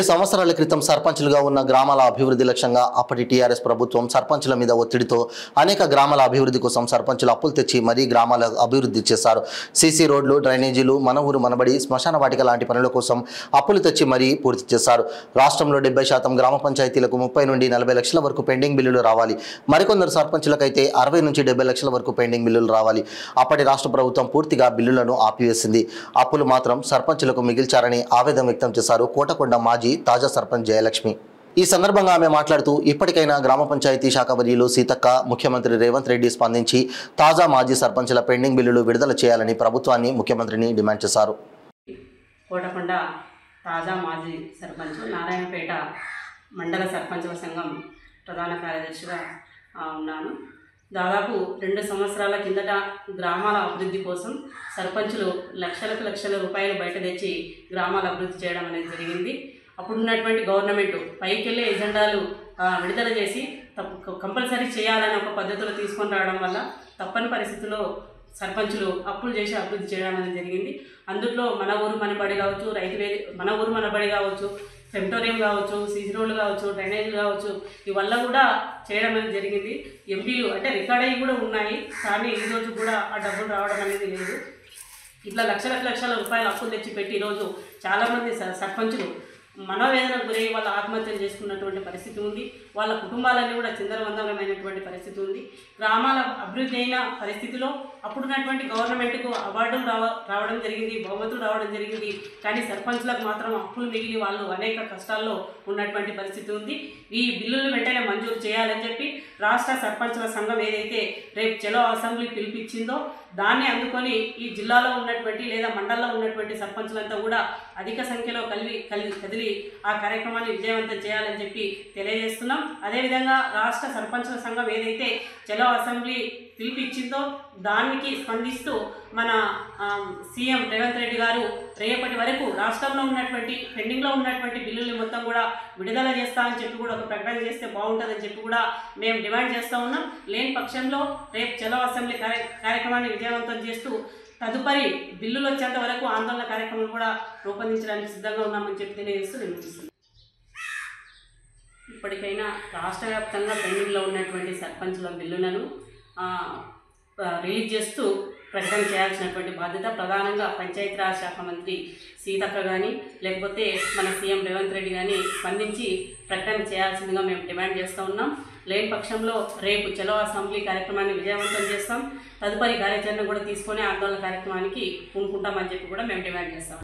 2 సంవత్సరాల క్రితం సర్పంచులుగా ఉన్న గ్రామాల అభివృద్ధి లక్ష్యంగా అప్పటి టీఆర్ఎస్ ప్రభుత్వం సర్పంచుల మీద ఒత్తిడితో అనేక గ్రామాల అభివృద్ధి కోసం సర్పంచులు అప్పులు తెచ్చి మరీ గ్రామాల అభివృద్ధి చేశారు. సీసీ రోడ్లు, డ్రైనేజీలు, మన ఊరు మనబడి, శ్మశాన వాటిక లాంటి పనుల కోసం అప్పులు తెచ్చి మరీ పూర్తి చేశారు. రాష్ట్రంలో 70% గ్రామ పంచాయతీలకు 30 నుండి 40 లక్షల వరకు పెండింగ్ బిల్లులు రావాలి. మరికొందరు సర్పంచులకైతే 60 నుంచి 70 లక్షల వరకు పెండింగ్ బిల్లులు రావాలి. అప్పటి రాష్ట్ర ప్రభుత్వం పూర్తిగా బిల్లులను ఆపివేసింది. అప్పులు మాత్రం సర్పంచులకు మిగిల్చారని ఆవేదన వ్యక్తం చేశారు కోటకొండ మాజీ తాజా సర్పంచ్ జయలక్ష్మి. ఈ సందర్భంగా ఆమె మాట్లాడుతూ ఇప్పటికైనా గ్రామ పంచాయతీ శాఖ వర్యులు సీతక్క, ముఖ్యమంత్రి రేవంత్ రెడ్డి స్పందించి తాజా మాజీ సర్పంచుల పెండింగ్ బిల్లులు విడుదల చేయాలని ప్రభుత్వాన్ని, ముఖ్యమంత్రిని డిమాండ్ చేశారు. కోటకొండ తాజా మాజీ సర్పంచ్, నారాయణపేట మండల సర్పంచుల సంఘం ప్రధాన కార్యదర్శిగా ఉన్నాను. దాదాపు 2 సంవత్సరాల కిందట గ్రామాల అభివృద్ధి కోసం సర్పంచులు లక్షల రూపాయలు బయట తెచ్చి గ్రామాల అభివృద్ధి చేయడం అనేది జరిగింది. అప్పుడున్నటువంటి గవర్నమెంట్ పైకెళ్ళే ఎజెండాలు విడుదల చేసి కంపల్సరీ చేయాలని ఒక పద్ధతిలో తీసుకొని రావడం వల్ల తప్పని పరిస్థితుల్లో సర్పంచులు అప్పులు చేసి అభివృద్ధి చేయడం అనేది జరిగింది. అందులో మన ఊరు మనబడి కావచ్చు, మన ఊరు మనబడి కావచ్చు, సెంటోరియం కావచ్చు, సీసీ రోడ్లు కావచ్చు, డ్రైనేజీలు కావచ్చు, ఇవల్ల కూడా చేయడం అనేది జరిగింది. ఎంపీలు అంటే రికార్డ్ అయ్యి కూడా ఉన్నాయి, కానీ ఈరోజు కూడా ఆ డబ్బులు రావడం అనేది లేదు. ఇట్లా లక్షల రూపాయలు అప్పులు తెచ్చి పెట్టి ఈరోజు చాలామంది సర్పంచులు మనోవేదనకు గురై వాళ్ళ ఆత్మహత్యలు చేసుకున్నటువంటి పరిస్థితి ఉంది. వాళ్ళ కుటుంబాలన్నీ కూడా చిందరవందరమైనటువంటి పరిస్థితి ఉంది. గ్రామాల అభివృద్ధి అయిన పరిస్థితిలో అప్పుడున్నటువంటి గవర్నమెంట్కు అవార్డులు రావడం జరిగింది, బహుమతులు రావడం జరిగింది. కానీ సర్పంచ్లకు మాత్రం అప్పులు మిగిలి వాళ్ళు అనేక కష్టాల్లో ఉన్నటువంటి పరిస్థితి ఉంది. ఈ బిల్లులు వెంటనే మంజూరు చేయాలని చెప్పి రాష్ట్ర సర్పంచుల సంఘం ఏదైతే రేపు చలో అసెంబ్లీ పిలిపించిందో దాన్ని అందుకొని ఈ జిల్లాలో ఉన్నటువంటి లేదా మండలంలో ఉన్నటువంటి సర్పంచులంతా కూడా అధిక సంఖ్యలో కదిలి ఆ కార్యక్రమాన్ని విజయవంతం చేయాలని చెప్పి తెలియజేస్తున్నాం. అదేవిధంగా రాష్ట్ర సర్పంచుల సంఘం ఏదైతే చలో అసెంబ్లీ పిలిపించిందో దానికి స్పందిస్తూ మన సీఎం రేవంత్ రెడ్డి గారు రేపటి వరకు రాష్ట్రంలో ఉన్నటువంటి పెండింగ్లో ఉన్నటువంటి బిల్లుల్ని మొత్తం కూడా విడుదల చేస్తామని చెప్పి కూడా ఒక ప్రకటన చేస్తే బాగుంటుందని చెప్పి కూడా మేము డిమాండ్ చేస్తూ ఉన్నాం. లేని పక్షంలో రేపు చలో అసెంబ్లీ కార్యక్రమాన్ని విజయవంతం చేస్తూ తదుపరి బిల్లులు వచ్చేంత వరకు ఆందోళన కార్యక్రమం కూడా రూపొందించడానికి సిద్ధంగా ఉన్నామని చెప్పి తెలియజేస్తూ నిర్వహిస్తున్నాం. ఇప్పటికైనా రాష్ట్ర వ్యాప్తంగా పెండింగ్లో ఉన్నటువంటి సర్పంచుల బిల్లులను రిలీజ్ చేస్తూ ప్రకటన చేయాల్సినటువంటి బాధ్యత ప్రధానంగా పంచాయతీరాజ్ శాఖ మంత్రి సీతక్క కానీ లేకపోతే మన సీఎం రేవంత్ రెడ్డి కానీ స్పందించి ప్రకటన చేయాల్సిందిగా మేము డిమాండ్ చేస్తూ ఉన్నాం. లేని పక్షంలో రేపు చలో అసెంబ్లీ కార్యక్రమాన్ని విజయవంతం చేస్తాం. తదుపరి కార్యాచరణ కూడా తీసుకొని ఆందోళన కార్యక్రమానికి పూనుకుంటామని చెప్పి కూడా మేము డిమాండ్ చేస్తాం.